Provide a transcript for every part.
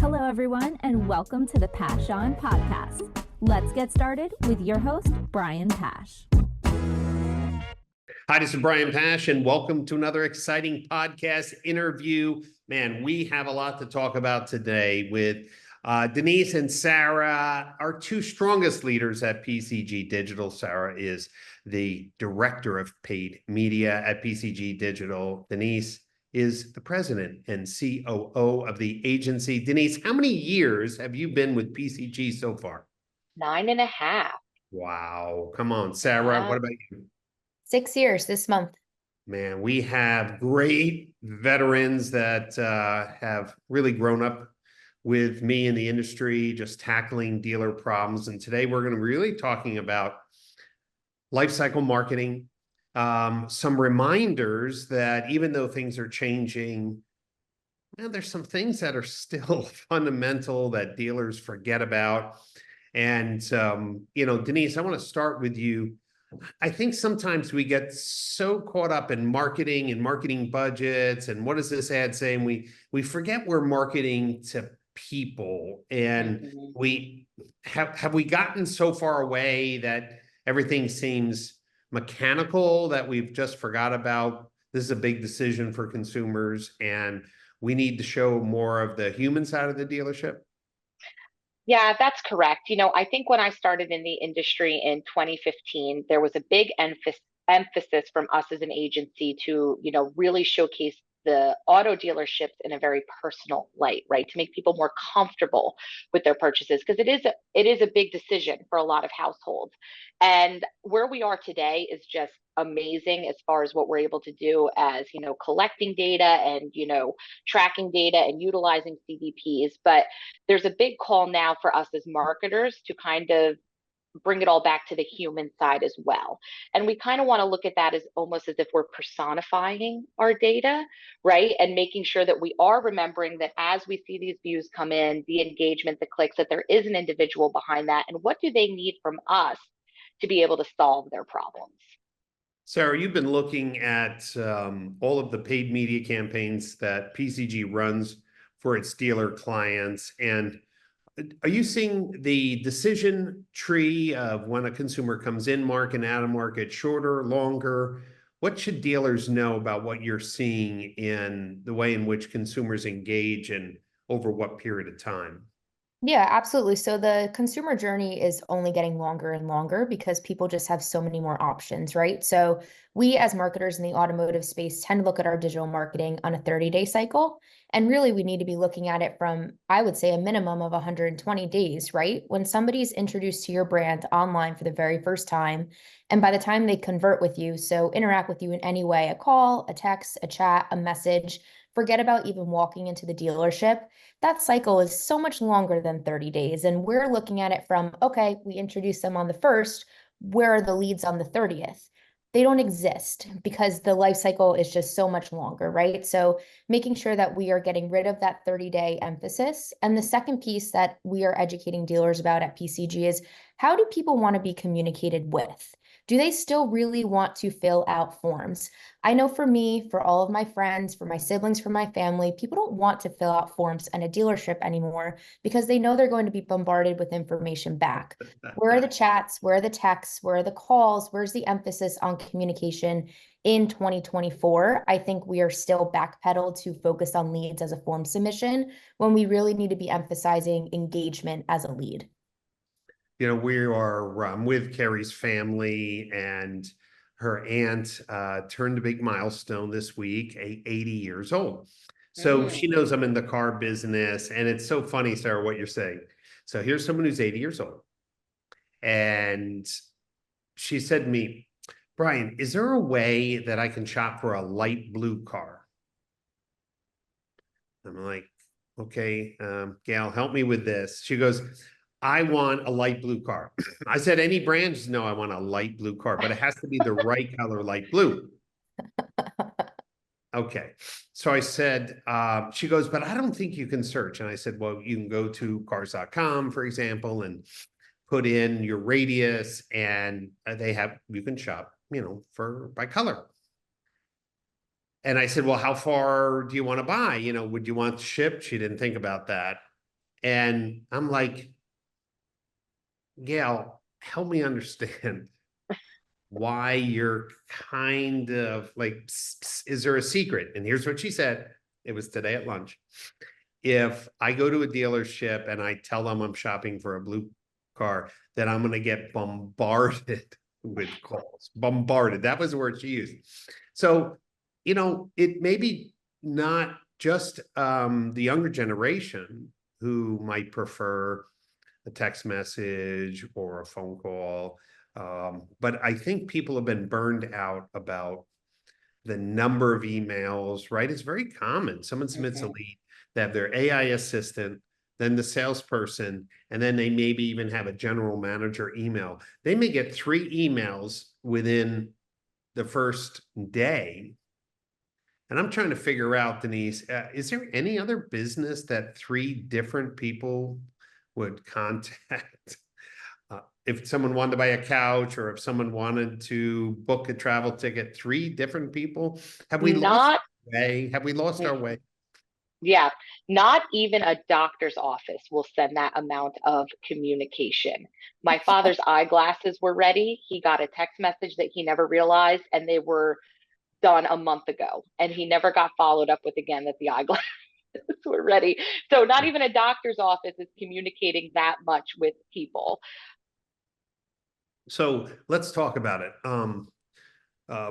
Hello, everyone, and welcome to the Pash On podcast. Let's get started with your host, Brian Pash. Hi, this is Brian Pash, and welcome to another exciting podcast interview. Man, we have a lot to talk about today with Denise and Sarah, our two strongest leaders at PCG Digital. Sarah is the director of paid media at PCG Digital. Denise is the president and COO of the agency. Denise, how many years have you been with PCG so far? 9.5. Wow. Come on, Sarah, what about you? 6 years this month. Man, we have great veterans that have really grown up with me in the industry, just tackling dealer problems. And today we're going to really talking about lifecycle marketing, some reminders that even though things are changing, man, there's some things that are still fundamental that dealers forget about. And, Denise, I want to start with you. I think sometimes we get so caught up in marketing and marketing budgets and what does this ad say? And we forget we're marketing to people. And we have we gotten so far away that everything seems mechanical that we've just forgot about this is a big decision for consumers and we need to show more of the human side of the dealership? Yeah, that's correct. I think when I started in the industry in 2015, there was a big emphasis from us as an agency to, really showcase the auto dealerships in a very personal light, right? To make people more comfortable with their purchases, because it is a big decision for a lot of households. And where we are today is just amazing as far as what we're able to do as, collecting data and, tracking data and utilizing CDPs. But there's a big call now for us as marketers to kind of bring it all back to the human side as well. And we kind of want to look at that as almost as if we're personifying our data, right? And making sure that we are remembering that as we see these views come in, the engagement, the clicks, that there is an individual behind that. And what do they need from us to be able to solve their problems? Sarah, you've been looking at all of the paid media campaigns that PCG runs for its dealer clients. And are you seeing the decision tree of when a consumer comes in market and out of market shorter, longer? What should dealers know about what you're seeing in the way in which consumers engage and over what period of time? Yeah, absolutely. So the consumer journey is only getting longer and longer because people just have so many more options, right? So we as marketers in the automotive space tend to look at our digital marketing on a 30-day cycle. And really, we need to be looking at it from, I would say, a minimum of 120 days, right? When somebody's introduced to your brand online for the very first time, and by the time they convert with you, so interact with you in any way, a call, a text, a chat, a message, forget about even walking into the dealership. That cycle is so much longer than 30 days. And we're looking at it from, okay, we introduced them on the 1st. Where are the leads on the 30th? They don't exist because the life cycle is just so much longer, right? So making sure that we are getting rid of that 30-day emphasis. And the second piece that we are educating dealers about at PCG is how do people want to be communicated with? Do they still really want to fill out forms? I know for me, for all of my friends, for my siblings, for my family, people don't want to fill out forms at a dealership anymore because they know they're going to be bombarded with information back. Where are the chats? Where are the texts? Where are the calls? Where's the emphasis on communication in 2024? I think we are still backpedaled to focus on leads as a form submission when we really need to be emphasizing engagement as a lead. We are with Carrie's family, and her aunt turned a big milestone this week, 80 years old. So she knows I'm in the car business, and it's so funny, Sarah, what you're saying. So here's someone who's 80 years old, and she said to me, Brian, is there a way that I can shop for a light blue car? I'm like, okay, Gail, help me with this. She goes, I want a light blue car. I said, any brands? No, I want a light blue car, but it has to be the right color, light blue. Okay. So I said, she goes, but I don't think you can search. And I said, well, you can go to cars.com, for example, and put in your radius, and you can shop, by color. And I said, well, how far do you want to buy? Would you want shipped? She didn't think about that. And I'm like, Gail, help me understand why you're kind of like, psst, psst, is there a secret? And here's what she said. It was today at lunch. If I go to a dealership and I tell them I'm shopping for a blue car, then I'm going to get bombarded with calls. Bombarded. That was the word she used. So, it may be not just the younger generation who might prefer a text message or a phone call. But I think people have been burned out about the number of emails, right? It's very common. Someone submits a lead, they have their AI assistant, then the salesperson, and then they maybe even have a general manager email. They may get 3 emails within the first day. And I'm trying to figure out, Denise, is there any other business that 3 different people would contact? If someone wanted to buy a couch or if someone wanted to book a travel ticket, 3 different people? Have we lost our way? Have we lost our way? Yeah, not even a doctor's office will send that amount of communication. My father's eyeglasses were ready. He got a text message that he never realized, and they were done a month ago. And he never got followed up with again that the eyeglasses were ready. So not even a doctor's office is communicating that much with people. So let's talk about it.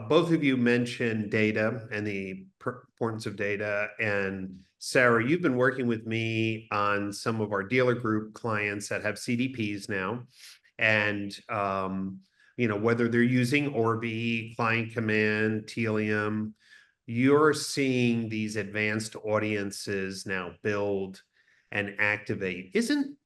Both of you mentioned data and the importance of data. And Sarah, you've been working with me on some of our dealer group clients that have CDPs now. And, whether they're using Orbi, Client Command, Telium, you're seeing these advanced audiences now build and activate. Isn't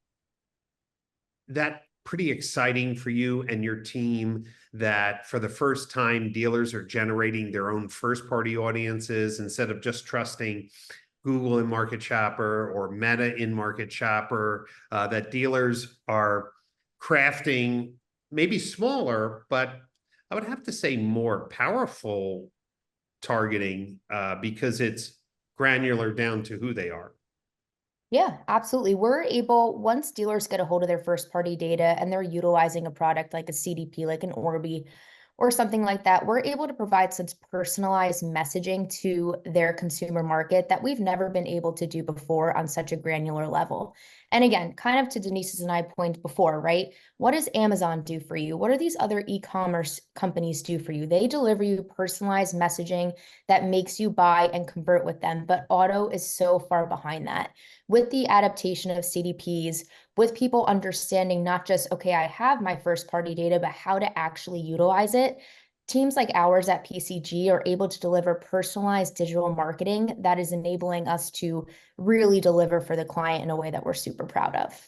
that pretty exciting for you and your team that for the first time dealers are generating their own first party audiences instead of just trusting Google in Market Shopper or Meta in Market Shopper, that dealers are crafting maybe smaller, but I would have to say more powerful targeting because it's granular down to who they are? Yeah, absolutely. We're able, once dealers get a hold of their first party data and they're utilizing a product like a CDP, like an Orbi or something like that, we're able to provide some personalized messaging to their consumer market that we've never been able to do before on such a granular level. And again, kind of to Denise's and I point before, right? What does Amazon do for you? What are these other e-commerce companies do for you? They deliver you personalized messaging that makes you buy and convert with them, but auto is so far behind that. With the adaptation of CDPs, with people understanding not just, okay, I have my first party data, but how to actually utilize it, teams like ours at PCG are able to deliver personalized digital marketing that is enabling us to really deliver for the client in a way that we're super proud of.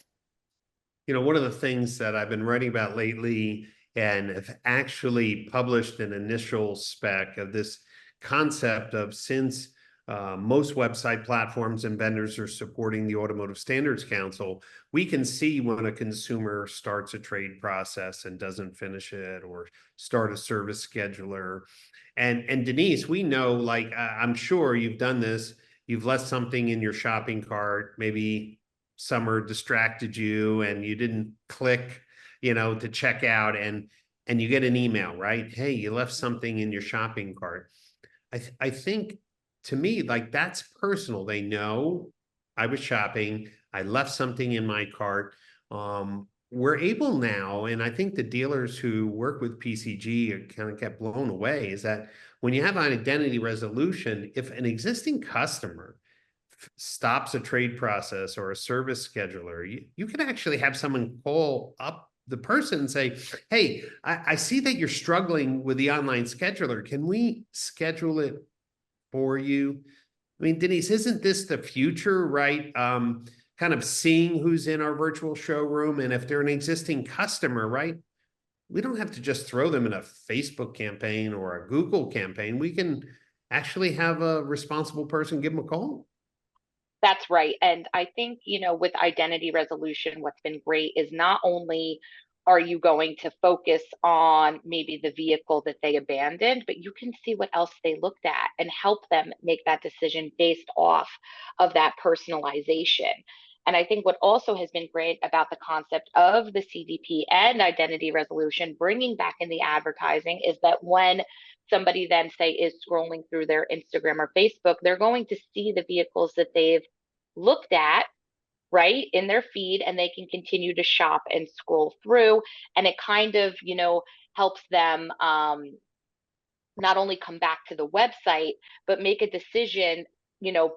One of the things that I've been writing about lately and have actually published an initial spec of this concept of, since most website platforms and vendors are supporting the Automotive Standards Council, we can see when a consumer starts a trade process and doesn't finish it, or start a service scheduler. And Denise, we know, like, I'm sure you've done this. You've left something in your shopping cart, maybe summer distracted you and you didn't click, to check out, and you get an email, right? Hey, you left something in your shopping cart. I think, to me, like, that's personal. They know I was shopping, I left something in my cart. We're able now, and I think the dealers who work with PCG kind of get blown away, is that when you have an identity resolution, if an existing customer stops a trade process or a service scheduler, you can actually have someone call up the person and say, hey, I see that you're struggling with the online scheduler. Can we schedule it for you? I mean, Denise, isn't this the future, right? Kind of seeing who's in our virtual showroom, and if they're an existing customer, right? We don't have to just throw them in a Facebook campaign or a Google campaign. We can actually have a responsible person give them a call. That's right. And I think, with identity resolution, what's been great is not only are you going to focus on maybe the vehicle that they abandoned, but you can see what else they looked at and help them make that decision based off of that personalization. And I think what also has been great about the concept of the CDP and identity resolution, bringing back in the advertising, is that when somebody then, say, is scrolling through their Instagram or Facebook, they're going to see the vehicles that they've looked at, right, in their feed, and they can continue to shop and scroll through. And it kind of, helps them not only come back to the website, but make a decision,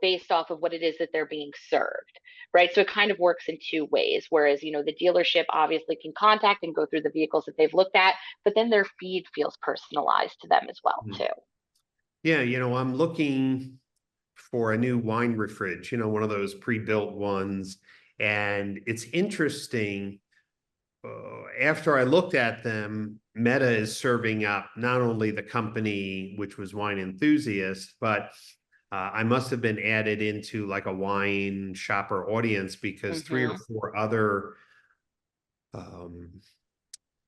based off of what it is that they're being served, right? So it kind of works in two ways. Whereas, the dealership obviously can contact and go through the vehicles that they've looked at, but then their feed feels personalized to them as well, too. Yeah, I'm looking for a new wine refrige, one of those pre-built ones. And it's interesting. After I looked at them, Meta is serving up not only the company, which was Wine Enthusiast, but I must have been added into like a wine shopper audience because 3 or 4 other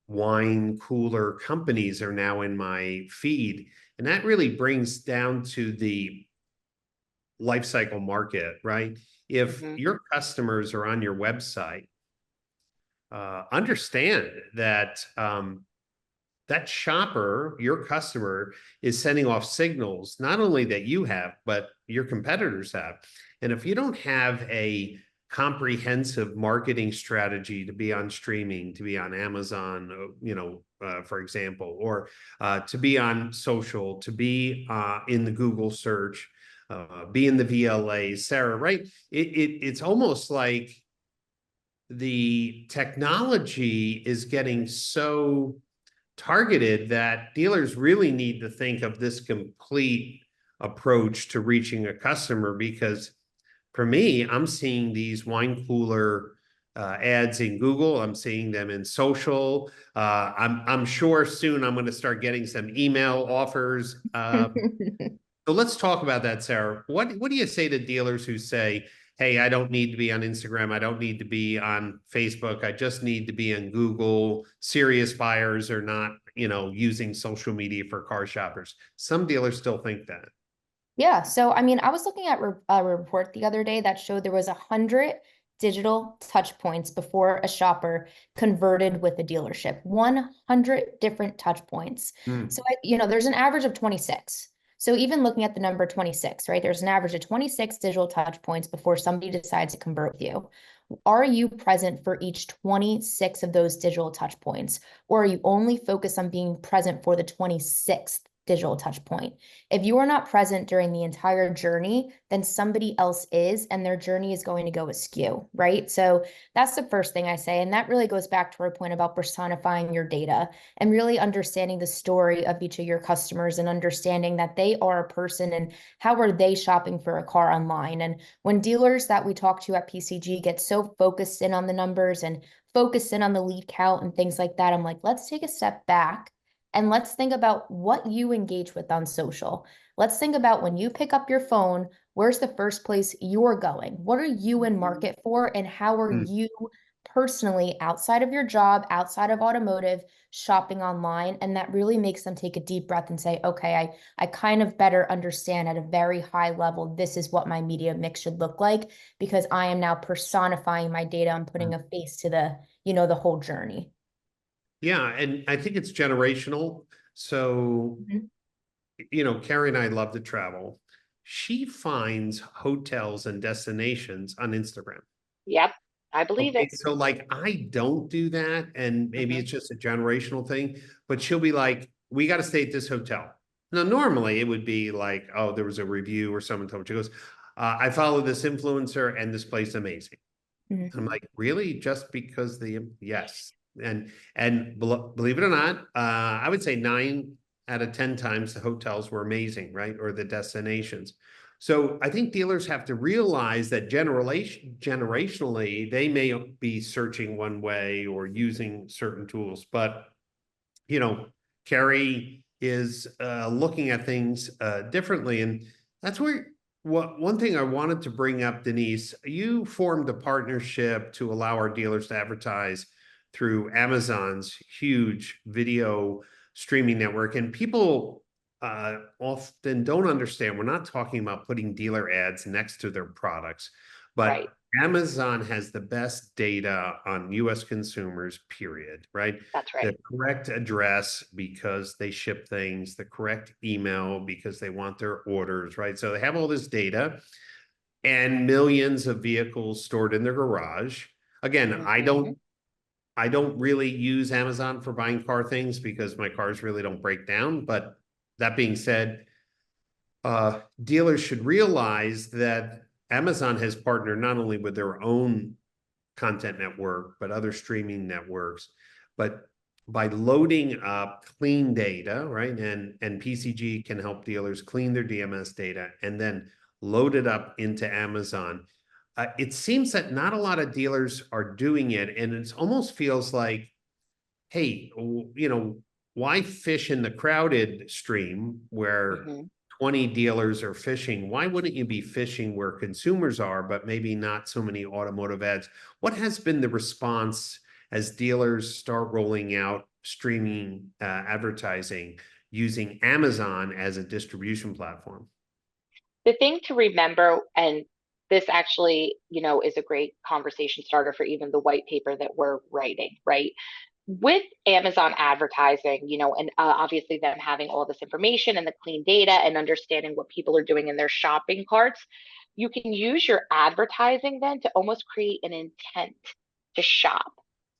wine cooler companies are now in my feed. And that really brings down to the lifecycle market, right? If your customers are on your website, understand that that shopper, your customer, is sending off signals, not only that you have, but your competitors have. And if you don't have a comprehensive marketing strategy to be on streaming, to be on Amazon, for example, or to be on social, to be in the Google search, be in the VLA, Sarah, right? It's almost like the technology is getting so targeted that dealers really need to think of this complete approach to reaching a customer. Because for me, I'm seeing these wine cooler ads in Google. I'm seeing them in social. I'm sure soon I'm going to start getting some email offers. So let's talk about that, Sarah. What do you say to dealers who say, hey, I don't need to be on Instagram. I don't need to be on Facebook. I just need to be on Google. Serious buyers are not, using social media for car shoppers. Some dealers still think that. Yeah. So, I mean, I was looking at a report the other day that showed there was 100 digital touch points before a shopper converted with a dealership. 100 different touch points. So, there's an average of 26. So even looking at the number 26, right, there's an average of 26 digital touch points before somebody decides to convert with you. Are you present for each 26 of those digital touch points? Or are you only focused on being present for the 26th digital touch point? If you are not present during the entire journey, then somebody else is, and their journey is going to go askew, right? So that's the first thing I say. And that really goes back to our point about personifying your data and really understanding the story of each of your customers and understanding that they are a person and how are they shopping for a car online. And when dealers that we talk to at PCG get so focused in on the numbers and focused in on the lead count and things like that, I'm like, let's take a step back and let's think about what you engage with on social. Let's think about when you pick up your phone, where's the first place you're going? What are you in market for? And how are you personally, outside of your job, outside of automotive, shopping online? And that really makes them take a deep breath and say, okay, I kind of better understand at a very high level, this is what my media mix should look like, because I am now personifying my data and putting a face to the whole journey. Yeah, and I think it's generational. So, Carrie and I love to travel. She finds hotels and destinations on Instagram. Yep, I believe it. So like, I don't do that. And maybe it's just a generational thing, but she'll be like, we got to stay at this hotel. Now, normally it would be like, oh, there was a review or someone told me. She goes, I follow this influencer and this place is amazing. I'm like, really? Just because yes. And believe it or not, I would say 9 out of 10 times the hotels were amazing, right? Or the destinations. So I think dealers have to realize that generationally, they may be searching one way or using certain tools, but Carrie is looking at things differently. And that's where one thing I wanted to bring up, Denise, you formed a partnership to allow our dealers to advertise through Amazon's huge video streaming network. And people often don't understand, we're not talking about putting dealer ads next to their products, but Amazon has the best data on US consumers, period, right? That's right. The correct address because they ship things, the correct email because they want their orders, right? So they have all this data and millions of vehicles stored in their garage. Again, I don't really use Amazon for buying car things because my cars really don't break down. But that being said, dealers should realize that Amazon has partnered not only with their own content network, but other streaming networks. But by loading up clean data, right? And PCG can help dealers clean their DMS data and then load it up into Amazon. It seems that not a lot of dealers are doing it. And it almost feels like, hey, why fish in the crowded stream where 20 dealers are fishing? Why wouldn't you be fishing where consumers are, but maybe not so many automotive ads? What has been the response as dealers start rolling out streaming advertising using Amazon as a distribution platform? The thing to remember, and this actually, is a great conversation starter for even the white paper that we're writing, right? With Amazon advertising, and obviously them having all this information and the clean data and understanding what people are doing in their shopping carts, you can use your advertising then to almost create an intent to shop,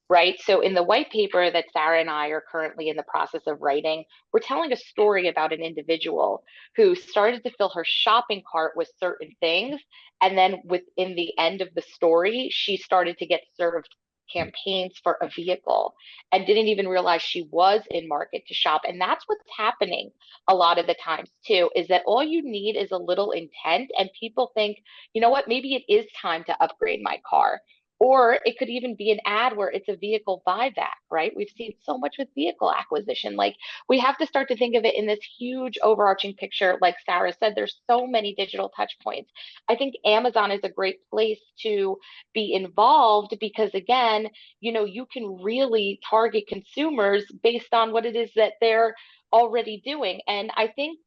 right? So in the white paper that Sarah and I are currently in the process of writing, we're telling a story about an individual who started to fill her shopping cart with certain things. And then within the end of the story, she started to get served campaigns for a vehicle and didn't even realize she was in market to shop. And that's what's happening a lot of the times too, is that all you need is a little intent and people think, you know what, maybe it is time to upgrade my car. Or it could even be an ad where it's a vehicle buyback, right? We've seen so much with vehicle acquisition. Like we have to start to think of it in this huge overarching picture. Like Sarah said, there's so many digital touch points. I think Amazon is a great place to be involved because again, you can really target consumers based on what it is that they're already doing. And I think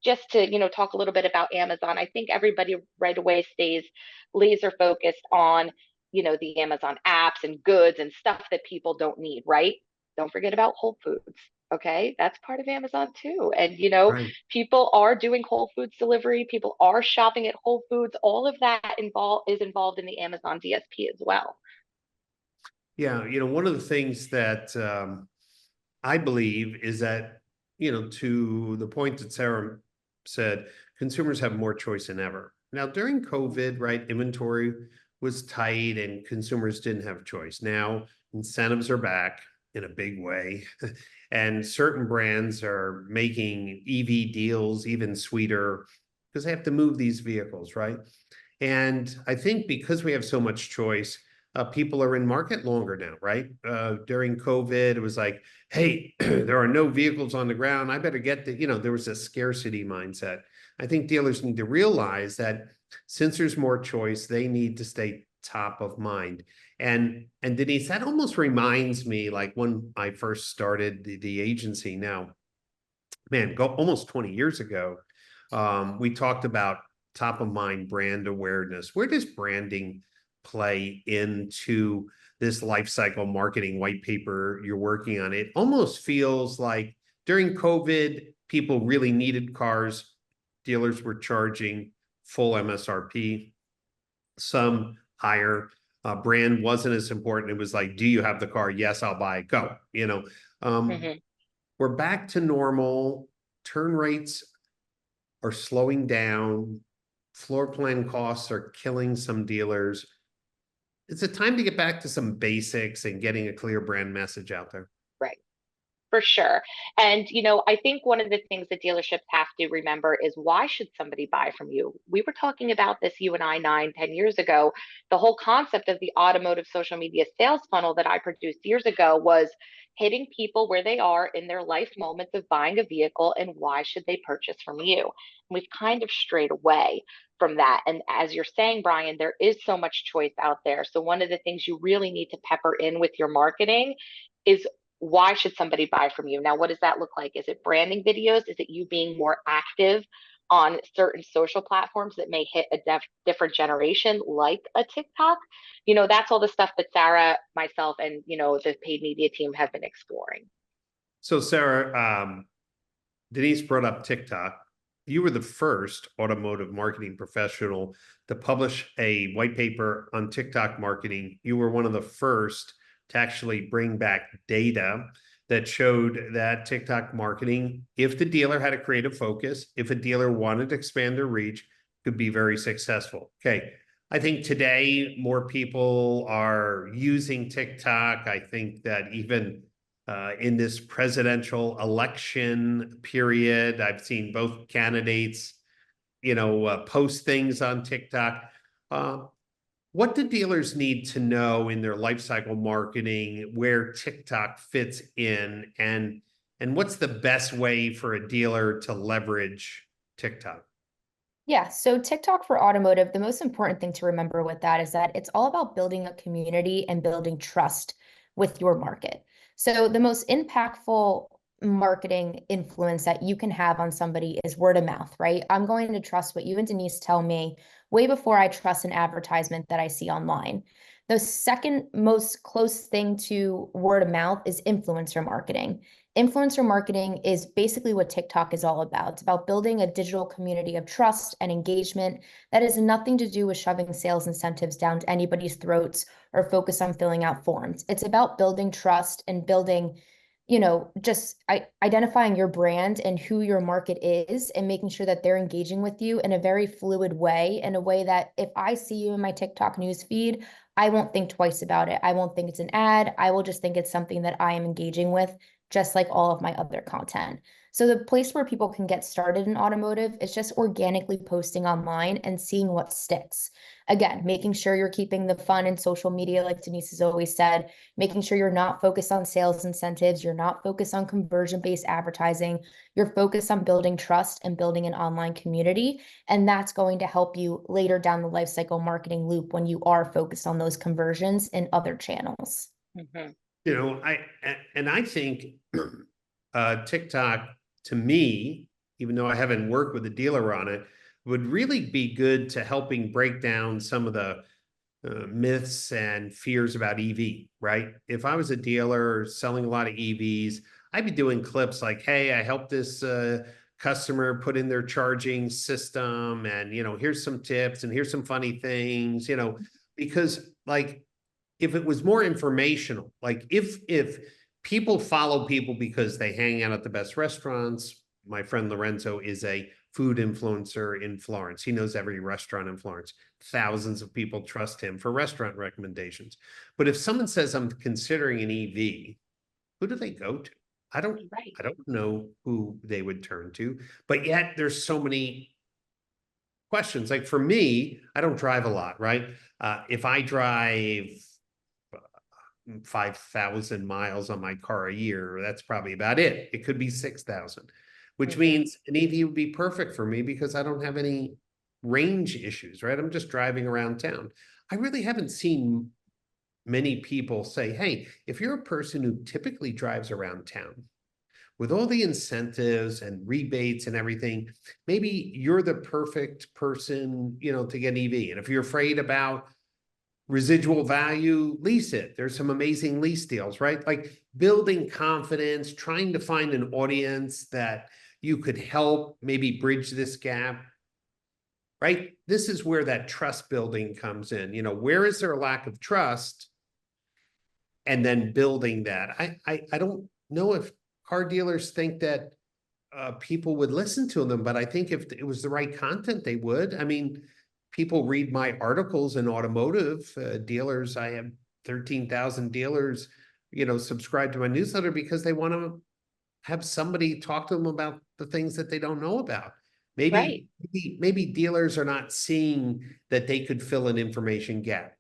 just to, talk a little bit about Amazon, I think everybody right away stays laser focused on, the Amazon apps and goods and stuff that people don't need, right? Don't forget about Whole Foods. Okay, that's part of Amazon too. And Right. people are doing Whole Foods delivery, people are shopping at Whole Foods. All of that is involved in the Amazon DSP as well. Yeah, one of the things that I believe is that, to the point that Sarah said, consumers have more choice than ever. Now, during COVID, right, inventory was tight and consumers didn't have choice. Now, incentives are back in a big way. And certain brands are making EV deals even sweeter because they have to move these vehicles, right? And I think because we have so much choice, people are in market longer now, right? During COVID, it was like, hey, there are no vehicles on the ground. I better get there was a scarcity mindset. I think dealers need to realize that since there's more choice, they need to stay top of mind. And Denise, that almost reminds me like when I first started the agency now, man, almost 20 years ago, we talked about top of mind brand awareness. Where does branding play into this life cycle marketing white paper you're working on? It almost feels like during COVID, people really needed cars. Dealers were charging full MSRP, some higher. Brand wasn't as important. It was like, do you have the car? Yes, I'll buy it. Go. We're back to normal. Turn rates are slowing down. Floor plan costs are killing some dealers. It's a time to get back to some basics and getting a clear brand message out there. Right. For sure. And, I think one of the things that dealerships have to remember is why should somebody buy from you? We were talking about this, you and I, 9, 10 years ago. The whole concept of the automotive social media sales funnel that I produced years ago was hitting people where they are in their life moments of buying a vehicle and why should they purchase from you? And we've kind of strayed away from that. And as you're saying, Brian, there is so much choice out there. So one of the things you really need to pepper in with your marketing is why should somebody buy from you? Now, what does that look like? Is it branding videos? Is it you being more active on certain social platforms that may hit a different generation, like a TikTok. That's all the stuff that Sarah, myself, and the paid media team have been exploring. So Sarah, Denise brought up TikTok. You were the first automotive marketing professional to publish a white paper on TikTok marketing. You were one of the first to actually bring back data that showed that TikTok marketing, if the dealer had a creative focus, if a dealer wanted to expand their reach, could be very successful. Okay. I think today more people are using TikTok. I think that even in this presidential election period, I've seen both candidates, post things on TikTok. What do dealers need to know in their lifecycle marketing where TikTok fits in, and what's the best way for a dealer to leverage TikTok? Yeah, so TikTok for automotive, the most important thing to remember with that is that it's all about building a community and building trust with your market. So the most impactful marketing influence that you can have on somebody is word of mouth, right? I'm going to trust what you and Denise tell me way before I trust an advertisement that I see online. The second most close thing to word of mouth is influencer marketing. Influencer marketing is basically what TikTok is all about. It's about building a digital community of trust and engagement that has nothing to do with shoving sales incentives down to anybody's throats or focus on filling out forms. It's about building trust and building, just identifying your brand and who your market is and making sure that they're engaging with you in a very fluid way, in a way that if I see you in my TikTok news feed, I won't think twice about it. I won't think it's an ad. I will just think it's something that I am engaging with, just like all of my other content. So the place where people can get started in automotive is just organically posting online and seeing what sticks. Again, making sure you're keeping the fun in social media, like Denise has always said, making sure you're not focused on sales incentives, you're not focused on conversion-based advertising, you're focused on building trust and building an online community. And that's going to help you later down the lifecycle marketing loop when you are focused on those conversions in other channels. Mm-hmm. I think TikTok, to me, even though I haven't worked with a dealer on it, would really be good to helping break down some of the myths and fears about EV, right? If I was a dealer selling a lot of EVs, I'd be doing clips like, hey, I helped this customer put in their charging system, and, here's some tips and here's some funny things, because like, if it was more informational, like if people follow people because they hang out at the best restaurants. My friend Lorenzo is a food influencer in Florence. He knows every restaurant in Florence. Thousands of people trust him for restaurant recommendations. But if someone says, I'm considering an EV, who do they go to? I don't know who they would turn to, but yet there's so many questions. Like for me, I don't drive a lot, right? If I drive 5,000 miles on my car a year, that's probably about it. It could be 6,000, which means an EV would be perfect for me because I don't have any range issues, right? I'm just driving around town. I really haven't seen many people say, hey, if you're a person who typically drives around town with all the incentives and rebates and everything, maybe you're the perfect person, to get an EV. And if you're afraid about residual value, lease it. There's some amazing lease deals, right? Like building confidence, trying to find an audience that you could help maybe bridge this gap, right? This is where that trust building comes in. Where is there a lack of trust? And then building that. I don't know if car dealers think that people would listen to them, but I think if it was the right content, they would. I mean, people read my articles in automotive dealers. I have 13,000 dealers, subscribe to my newsletter because they want to have somebody talk to them about the things that they don't know about. Maybe dealers are not seeing that they could fill an information gap.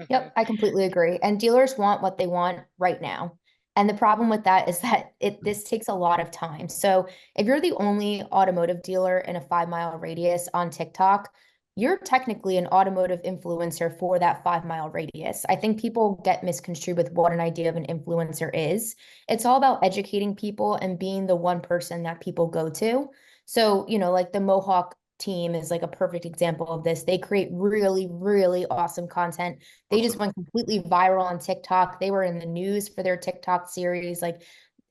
Yep, I completely agree. And dealers want what they want right now. And the problem with that is that this takes a lot of time. So if you're the only automotive dealer in a 5-mile radius on TikTok, you're technically an automotive influencer for that 5-mile radius. I think people get misconstrued with what an idea of an influencer is. It's all about educating people and being the one person that people go to. So, like the Mohawk team is like a perfect example of this. They create really, really awesome content. They just went completely viral on TikTok. They were in the news for their TikTok series.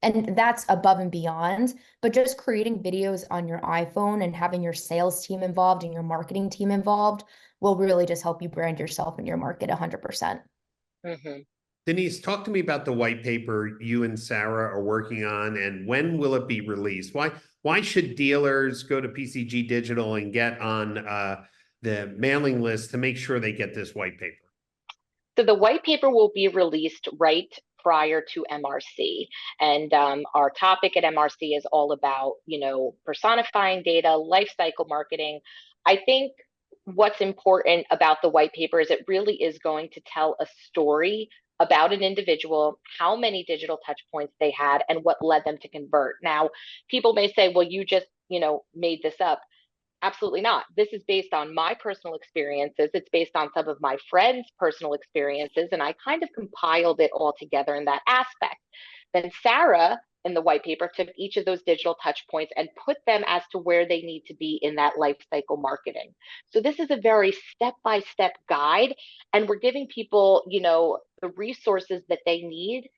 And that's above and beyond. But just creating videos on your iPhone and having your sales team involved and your marketing team involved will really just help you brand yourself and your market 100%. Mm-hmm. Denise, talk to me about the white paper you and Sarah are working on, and when will it be released? Why should dealers go to PCG Digital and get on the mailing list to make sure they get this white paper? So the white paper will be released right prior to MRC. And our topic at MRC is all about, personifying data, lifecycle marketing. I think what's important about the white paper is it really is going to tell a story about an individual, how many digital touch points they had, and what led them to convert. Now, people may say, well, you just, made this up. Absolutely not. This is based on my personal experiences. It's based on some of my friends' personal experiences, and I kind of compiled it all together in that aspect. Then Sarah in the white paper took each of those digital touch points and put them as to where they need to be in that life cycle marketing. So this is a very step-by-step guide, and we're giving people, the resources that they need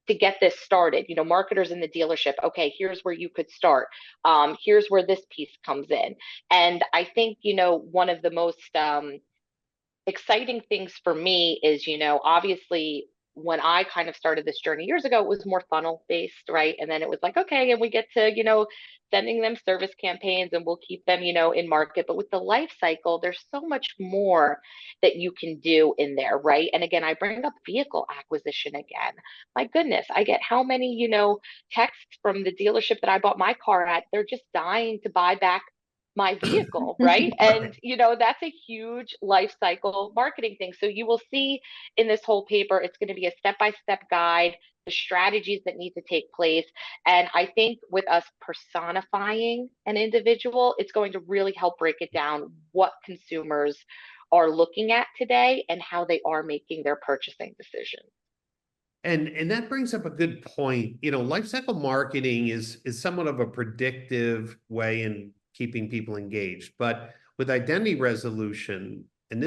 to get this started. Marketers in the dealership, okay, here's where you could start. Here's where this piece comes in. And I think, one of the most exciting things for me is, obviously when I kind of started this journey years ago, it was more funnel based, right? And then it was like, okay, and we get to, sending them service campaigns and we'll keep them, in market. But with the life cycle, there's so much more that you can do in there, right? And again, I bring up vehicle acquisition again. My goodness, I get how many, texts from the dealership that I bought my car at. They're just dying to buy back my vehicle, right? And that's a huge life cycle marketing thing. So you will see in this whole paper, it's going to be a step-by-step guide, the strategies that need to take place. And I think with us personifying an individual, it's going to really help break it down what consumers are looking at today and how they are making their purchasing decisions. And that brings up a good point. Lifecycle marketing is somewhat of a predictive way in keeping people engaged. But with identity resolution, and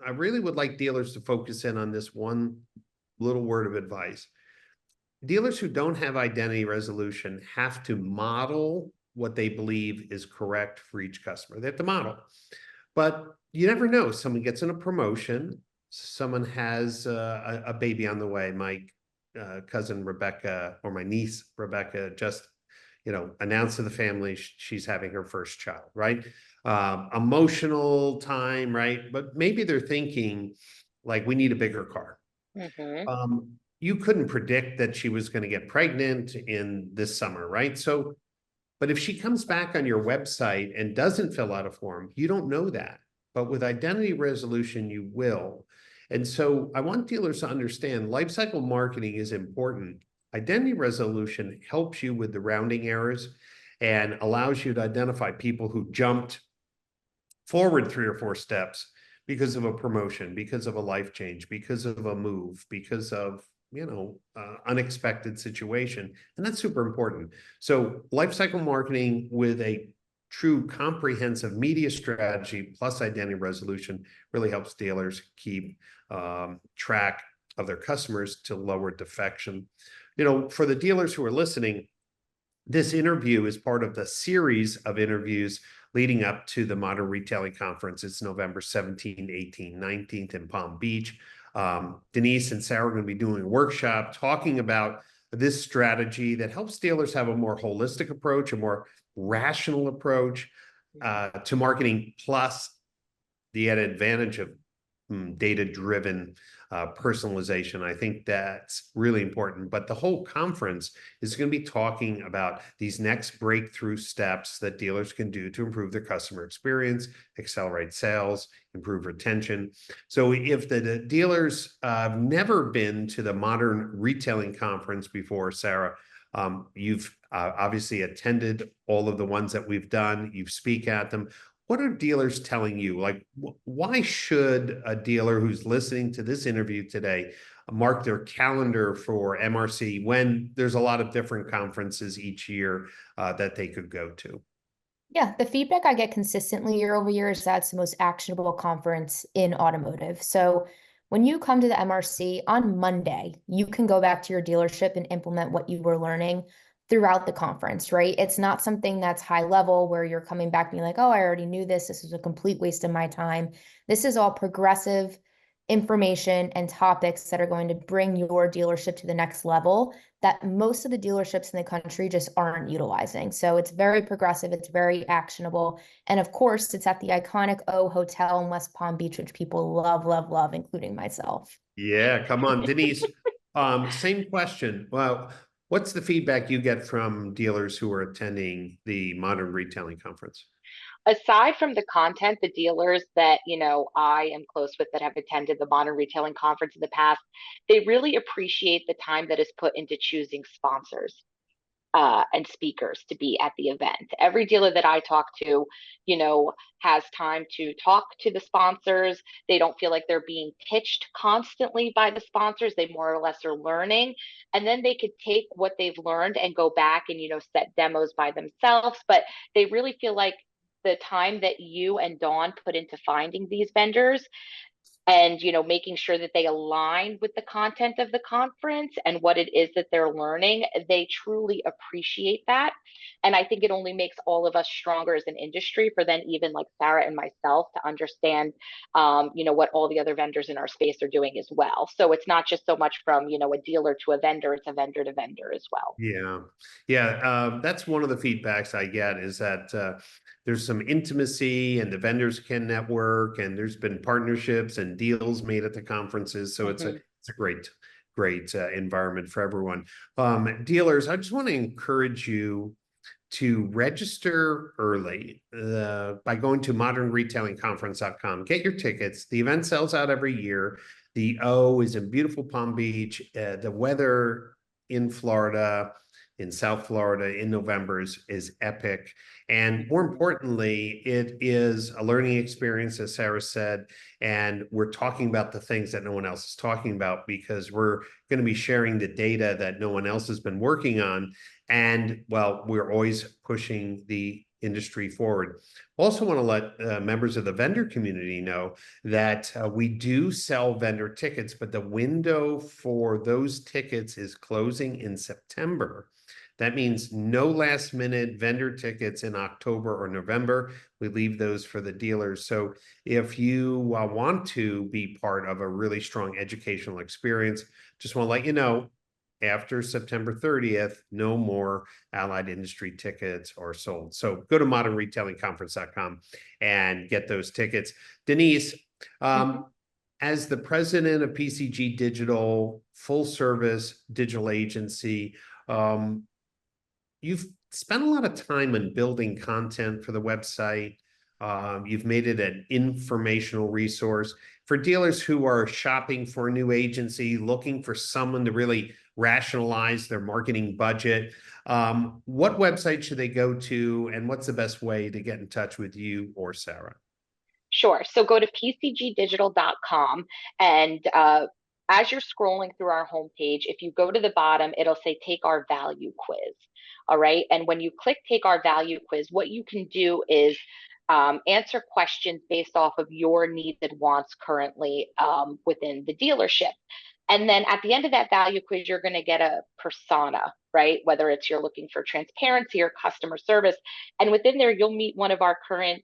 I really would like dealers to focus in on this one little word of advice. Dealers who don't have identity resolution have to model what they believe is correct for each customer. They have to model. But you never know. Someone gets in a promotion. Someone has a baby on the way. My cousin Rebecca, or my niece Rebecca, just announced to the family she's having her first child, right? Emotional time, right? But maybe they're thinking like, we need a bigger car. Mm-hmm. You couldn't predict that she was going to get pregnant in this summer, right? So, but if she comes back on your website and doesn't fill out a form, you don't know that. But with identity resolution, you will. And so I want dealers to understand lifecycle marketing is important. Identity resolution helps you with the rounding errors and allows you to identify people who jumped forward 3 or 4 steps because of a promotion, because of a life change, because of a move, because of unexpected situation. And that's super important. So lifecycle marketing with a true comprehensive media strategy plus identity resolution really helps dealers keep track of their customers to lower defection. For the dealers who are listening, this interview is part of the series of interviews leading up to the Modern Retailing Conference. It's November 17th, 18th, 19th in Palm Beach. Denise and Sarah are going to be doing a workshop talking about this strategy that helps dealers have a more holistic approach, a more rational approach to marketing, plus the added advantage of data-driven personalization. I think that's really important. But the whole conference is going to be talking about these next breakthrough steps that dealers can do to improve their customer experience, accelerate sales, improve retention. So if the dealers have never been to the Modern Retailing Conference before, Sarah, you've obviously attended all of the ones that we've done. You speak at them. What are dealers telling you? Like, why should a dealer who's listening to this interview today mark their calendar for MRC when there's a lot of different conferences each year that they could go to? Yeah, the feedback I get consistently year over year is that it's the most actionable conference in automotive. So when you come to the MRC on Monday, you can go back to your dealership and implement what you were learning throughout the conference, right? It's not something that's high level where you're coming back being like, oh, I already knew this. This was a complete waste of my time. This is all progressive information and topics that are going to bring your dealership to the next level that most of the dealerships in the country just aren't utilizing. So it's very progressive, it's very actionable. And of course, it's at the iconic O Hotel in West Palm Beach, which people love, love, love, including myself. Yeah, come on, Denise. Same question. Well, what's the feedback you get from dealers who are attending the Modern Retailing Conference? Aside from the content, the dealers that, I am close with that have attended the Modern Retailing Conference in the past, they really appreciate the time that is put into choosing sponsors and speakers to be at the event. Every dealer that I talk to, has time to talk to the sponsors. They don't feel like they're being pitched constantly by the sponsors. They more or less are learning. And then they could take what they've learned and go back and, set demos by themselves. But they really feel like the time that you and Dawn put into finding these vendors and making sure that they align with the content of the conference and what it is that they're learning, they truly appreciate that. And I think it only makes all of us stronger as an industry for then even like Sarah and myself to understand what all the other vendors in our space are doing as well. So it's not just so much from a dealer to a vendor, it's a vendor to vendor as well. Yeah, that's one of the feedbacks I get is that there's some intimacy and the vendors can network, and there's been partnerships and deals made at the conferences. So it's a great environment for everyone. Dealers, I just want to encourage you to register early by going to modernretailingconference.com. Get your tickets. The event sells out every year. The O is in beautiful Palm Beach. The weather in Florida, in South Florida in November is epic. And more importantly, it is a learning experience, as Sarah said, and we're talking about the things that no one else is talking about because we're going to be sharing the data that no one else has been working on. And well, we're always pushing the industry forward. Also want to let members of the vendor community know that we do sell vendor tickets, but the window for those tickets is closing in September. That means no last minute vendor tickets in October or November. We leave those for the dealers. So if you want to be part of a really strong educational experience, just want to let you know, after September 30th, no more allied industry tickets are sold. So go to modernretailingconference.com and get those tickets. Denise, as the president of PCG Digital, full service digital agency, you've spent a lot of time in building content for the website. You've made it an informational resource for dealers who are shopping for a new agency, looking for someone to really rationalize their marketing budget. What website should they go to, and what's the best way to get in touch with you or Sarah? Sure. So go to pcgdigital.com and as you're scrolling through our homepage, if you go to the bottom, it'll say take our value quiz. All right. And when you click take our value quiz, what you can do is answer questions based off of your needs and wants currently within the dealership. And then at the end of that value quiz, you're going to get a persona, right? Whether it's you're looking for transparency or customer service. And within there, you'll meet one of our current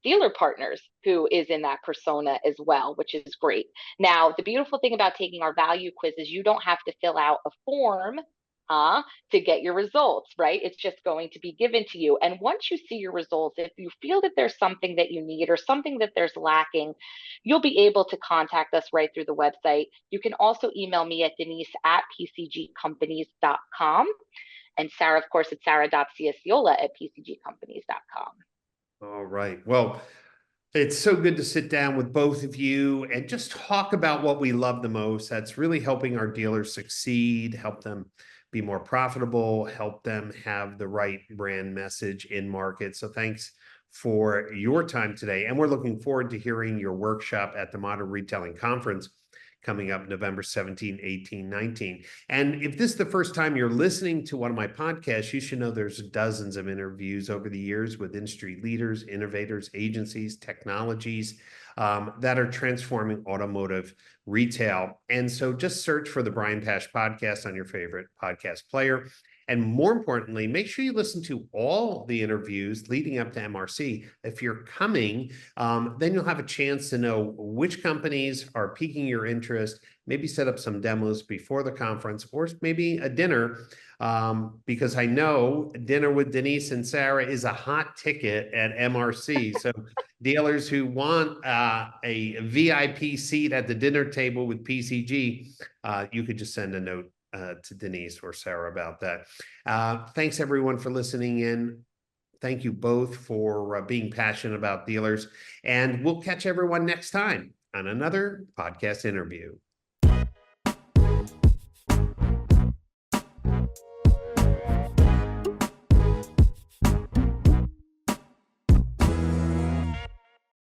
dealer partners who is in that persona as well, which is great. Now, the beautiful thing about taking our value quiz is you don't have to fill out a form to get your results, right? It's just going to be given to you. And once you see your results, if you feel that there's something that you need or something that there's lacking, you'll be able to contact us right through the website. You can also email me at denise@pcgcompanies.com. And Sarah, of course, it's sarah.ciacciola@pcgcompanies.com. All right. Well, it's so good to sit down with both of you and just talk about what we love the most. That's really helping our dealers succeed, help them be more profitable, help them have the right brand message in market. So thanks for your time today. And we're looking forward to hearing your workshop at the Modern Retailing Conference coming up November 17, 18, 19. And if this is the first time you're listening to one of my podcasts, you should know there's dozens of interviews over the years with industry leaders, innovators, agencies, technologies that are transforming automotive retail. And so just search for the Brian Pash podcast on your favorite podcast player. And more importantly, make sure you listen to all the interviews leading up to MRC. If you're coming, then you'll have a chance to know which companies are piquing your interest, maybe set up some demos before the conference, or maybe a dinner, because I know dinner with Denise and Sarah is a hot ticket at MRC. So dealers who want a VIP seat at the dinner table with PCG, you could just send a note to Denise or Sarah about that. Thanks everyone for listening in. Thank you both for being passionate about dealers, and we'll catch everyone next time on another podcast interview.